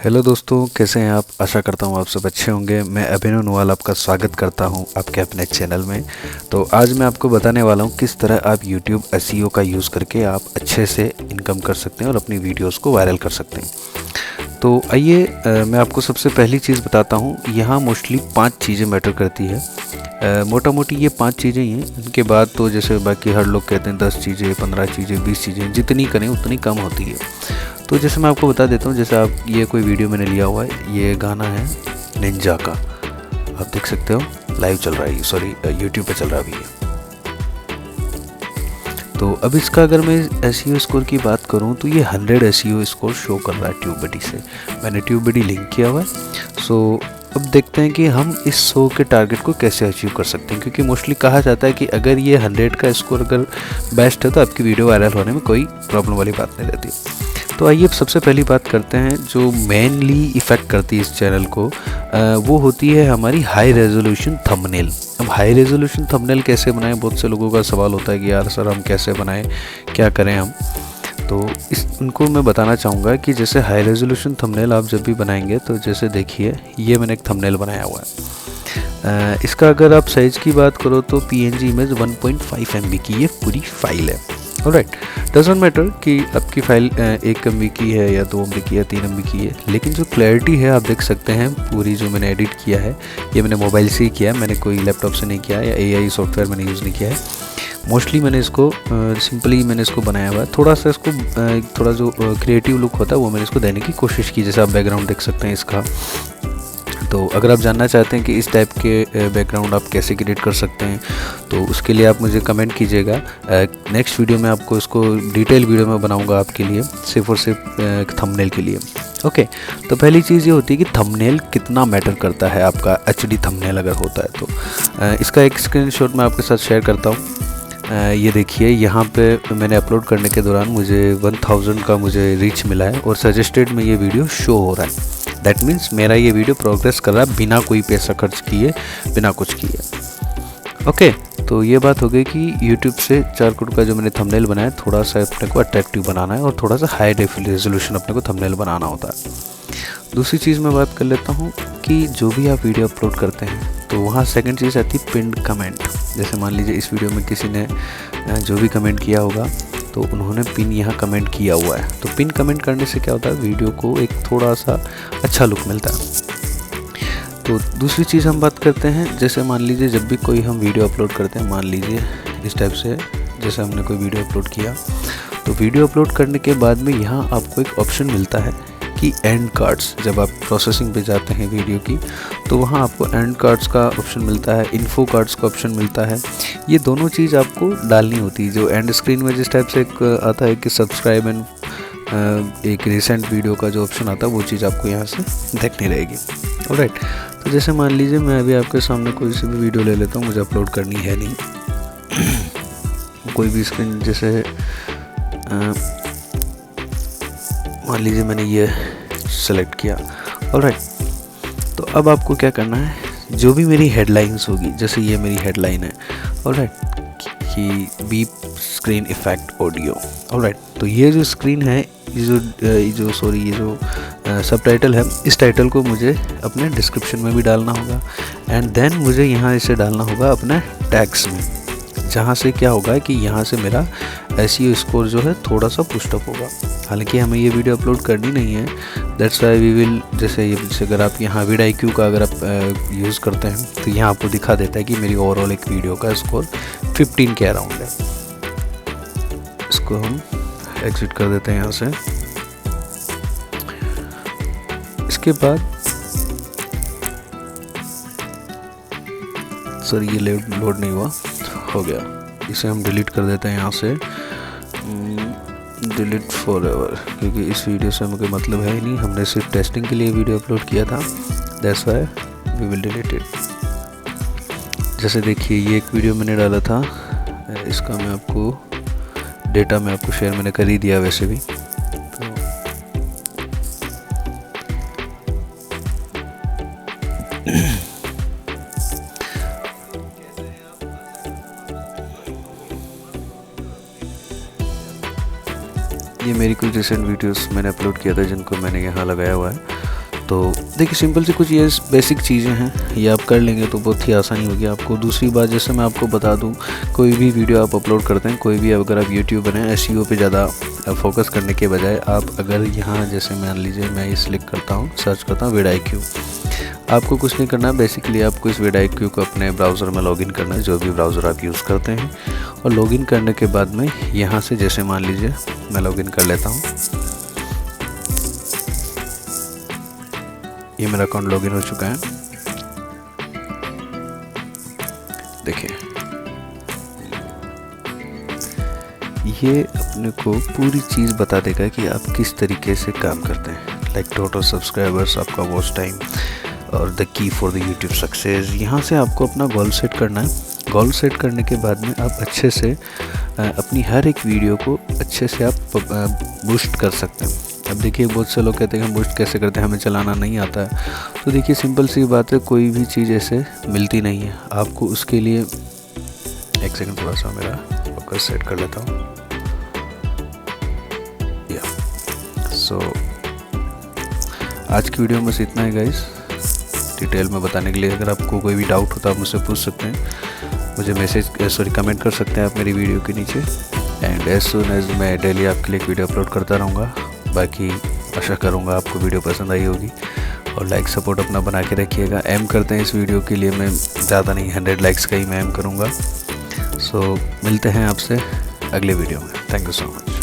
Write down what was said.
Hello दोस्तों, कैसे हैं आप। आशा करता हूँ आप सब अच्छे होंगे। मैं अभिनव नवाल आपका स्वागत करता हूँ आपके अपने चैनल में। तो आज मैं आपको बताने वाला हूँ किस तरह आप यूट्यूब एसईओ का यूज़ करके आप अच्छे से इनकम कर सकते हैं और अपनी वीडियोस को वायरल कर सकते हैं। तो आइए मैं आपको सबसे पहली चीज़ बताता हूँ। यहाँ मोस्टली 5 चीज़ें मैटर करती है। मोटा मोटी ये 5 चीज़ें ही हैं। इनके बाद तो जैसे बाकी हर लोग कहते हैं 10 चीज़ें, 15 चीज़ें, 20 चीज़ें, जितनी करें उतनी कम होती है। तो जैसे मैं आपको बता देता हूँ, जैसे आप ये कोई वीडियो मैंने लिया हुआ है, ये गाना है निंजा का, आप देख सकते हो लाइव चल रहा है, सॉरी यूट्यूब पे चल रहा भी है। तो अब इसका अगर मैं एसईओ स्कोर की बात करूँ तो ये 100 एसईओ स्कोर शो कर रहा है ट्यूबबडी से। मैंने ट्यूबबडी लिंक किया हुआ है। सो अब देखते हैं कि हम इस शो के टारगेट को कैसे अचीव कर सकते हैं, क्योंकि मोस्टली कहा जाता है कि अगर ये 100 का स्कोर अगर बेस्ट है तो आपकी वीडियो वायरल होने में कोई प्रॉब्लम वाली बात नहीं रहती। तो आइए सबसे पहली बात करते हैं जो मेनली इफ़ेक्ट करती है इस चैनल को, वो होती है हमारी हाई रेजोल्यूशन थंबनेल। अब हाई रेजोल्यूशन थंबनेल कैसे बनाएं, बहुत से लोगों का सवाल होता है कि यार सर हम कैसे बनाएं, क्या करें हम। तो उनको मैं बताना चाहूँगा कि जैसे हाई रेजोल्यूशन थंबनेल आप जब भी बनाएंगे तो जैसे देखिए ये मैंने एक थंबनेल बनाया हुआ है। इसका अगर आप साइज़ की बात करो तो PNG इमेज 1.5 MB की ये पूरी फाइल है। ऑलराइट, डजंट मैटर कि आपकी फ़ाइल 1 MB की है या 2 MB की है, 3 MB की है, लेकिन जो क्लैरिटी है आप देख सकते हैं पूरी जो मैंने एडिट किया है ये मैंने मोबाइल से ही किया है। मैंने कोई लैपटॉप से नहीं किया है या AI सॉफ्टवेयर मैंने यूज़ नहीं किया है। मोस्टली मैंने इसको सिंपली मैंने इसको बनाया हुआ है। थोड़ा सा इसको थोड़ा जो क्रिएटिव लुक होता है वो मैंने इसको देने की कोशिश की। जैसे आप बैकग्राउंड देख सकते हैं इसका। तो अगर आप जानना चाहते हैं कि इस टाइप के बैकग्राउंड आप कैसे क्रिएट कर सकते हैं तो उसके लिए आप मुझे कमेंट कीजिएगा। नेक्स्ट वीडियो में आपको इसको डिटेल वीडियो में बनाऊंगा आपके लिए, सिर्फ और सिर्फ थंबनेल के लिए। ओके, तो पहली चीज़ ये होती है कि थंबनेल कितना मैटर करता है आपका HD थंबनेल अगर होता है तो। इसका एक स्क्रीनशॉट मैं आपके साथ शेयर करता हूँ। ये देखिए यहाँ पे मैंने अपलोड करने के दौरान मुझे 1000 का मुझे रीच मिला है और सजेस्टेड में ये वीडियो शो हो रहा है। दैट मीन्स मेरा ये वीडियो प्रोग्रेस कर रहा है बिना कोई पैसा खर्च किए, बिना कुछ किए। ओके, तो ये बात हो गई कि YouTube से 4 करोड़ का जो मैंने थंबनेल बनाया, थोड़ा सा अपने को अट्रैक्टिव बनाना है और थोड़ा सा हाई रेजोल्यूशन अपने को थंबनेल बनाना होता है। दूसरी चीज़ मैं बात कर लेता हूँ कि जो भी आप वीडियो अपलोड करते हैं तो वहाँ सेकंड चीज़ आती है पिन्ड कमेंट। जैसे मान लीजिए इस वीडियो में किसी ने जो भी कमेंट किया होगा तो उन्होंने पिन यहाँ कमेंट किया हुआ है। तो पिन कमेंट करने से क्या होता है, वीडियो को एक थोड़ा सा अच्छा लुक मिलता है। तो दूसरी चीज़ हम बात करते हैं, जैसे मान लीजिए जब भी कोई हम वीडियो अपलोड करते हैं, मान लीजिए इस टाइप से जैसे हमने कोई वीडियो अपलोड किया, तो वीडियो अपलोड करने के बाद में यहाँ आपको एक ऑप्शन मिलता है कि एंड कार्ड्स। जब आप प्रोसेसिंग पे जाते हैं वीडियो की तो वहाँ आपको एंड कार्ड्स का ऑप्शन मिलता है, इन्फो कार्ड्स का ऑप्शन मिलता है। ये दोनों चीज़ आपको डालनी होती है। जो एंड स्क्रीन में जिस टाइप से एक आता है कि सब्सक्राइब एंड एक रिसेंट वीडियो का जो ऑप्शन आता है वो चीज़ आपको यहाँ से देखनी रहेगी। ऑलराइट, तो जैसे मान लीजिए मैं अभी आपके सामने कोई सी भी वीडियो ले लेता हूँ, मुझे अपलोड करनी है नहीं कोई भी स्क्रीन, जैसे मान लीजिए मैंने ये सेलेक्ट किया। ऑलराइट, तो अब आपको क्या करना है, जो भी मेरी हेडलाइंस होगी, जैसे ये मेरी हेडलाइन है, ऑलराइट, कि beep screen effect audio. Alright, तो ये जो स्क्रीन है, ये जो सबटाइटल है, इस टाइटल को मुझे अपने डिस्क्रिप्शन में भी डालना होगा एंड देन मुझे यहाँ इसे डालना होगा अपने टैग्स में, जहाँ से क्या होगा कि यहाँ से मेरा एसईओ स्कोर जो है थोड़ा सा पुशअप होगा। हालांकि हमें ये वीडियो अपलोड करनी नहीं है, दैट्स वाई वी विल, जैसे अगर आप यहाँ vidIQ का अगर आप यूज़ करते हैं तो यहाँ आपको दिखा देता है कि मेरी ओवरऑल एक वीडियो का स्कोर 15 के अराउंड है। इसको हम एग्जिट कर देते हैं यहाँ से। इसके बाद सर ये लोड नहीं हुआ, हो गया, इसे हम डिलीट कर देते हैं यहाँ से, डिलीट फॉर एवर, क्योंकि इस वीडियो से हमें कोई मतलब है ही नहीं। हमने सिर्फ टेस्टिंग के लिए वीडियो अपलोड किया था, that's why we will delete it. जैसे देखिए ये एक वीडियो मैंने डाला था, इसका मैं आपको डेटा में आपको शेयर मैंने कर ही दिया वैसे भी। ये मेरी कुछ रिसेंट वीडियोस मैंने अपलोड किया था जिनको मैंने यहाँ लगाया हुआ है। तो देखिए सिंपल सी कुछ ये बेसिक चीज़ें हैं, ये आप कर लेंगे तो बहुत ही आसानी होगी आपको। दूसरी बात, जैसे मैं आपको बता दूं, कोई भी वीडियो आप अपलोड करते हैं, कोई भी अगर आप यूट्यूबर हैं, एसईओ पे ज़्यादा फोकस करने के बजाय आप अगर यहाँ जैसे मान लीजिए मैं इस क्लिक करता हूँ, सर्च करता हूँ vidIQ, आपको कुछ नहीं करना है। बेसिकली आपको इस vidIQ को अपने ब्राउज़र में लॉगिन करना है, जो भी ब्राउज़र आप यूज़ करते हैं। और लॉगिन करने के बाद में यहाँ से जैसे मान लीजिए मैं लॉगिन कर लेता हूँ, ये मेरा अकाउंट लॉगिन हो चुका है। देखिए ये अपने को पूरी चीज़ बता देगा कि आप किस तरीके से काम करते हैं, लाइक टोटल सब्सक्राइबर्स, आपका वॉच टाइम और the key for the YouTube success. यहाँ से आपको अपना गोल सेट करना है। गोल सेट करने के बाद में आप अच्छे से अपनी हर एक वीडियो को अच्छे से आप बूस्ट कर सकते हैं। अब देखिए बहुत से लोग कहते हैं हम बूस्ट कैसे करते हैं, हमें चलाना नहीं आता है। तो देखिए सिंपल सी बात है, कोई भी चीज़ ऐसे मिलती नहीं है आपको। उसके लिए एक सेकंड, थोड़ा सा मेरा फोकस सेट कर लेता हूँ। सो आज की वीडियो में बस इतना है गाइस, डिटेल में बताने के लिए। अगर आपको कोई भी डाउट होता है आप मुझसे पूछ सकते हैं, मुझे कमेंट कर सकते हैं आप मेरी वीडियो के नीचे। एंड एज सून एज मैं डेली आपके लिए एक वीडियो अपलोड करता रहूँगा। बाकी आशा करूँगा आपको वीडियो पसंद आई होगी और लाइक सपोर्ट अपना बना के रखिएगा। एम करते हैं इस वीडियो के लिए, मैं ज़्यादा नहीं 100 लाइक्स का ही मैं एम करूँगा। सो मिलते हैं आपसे अगले वीडियो में। Thank you so much.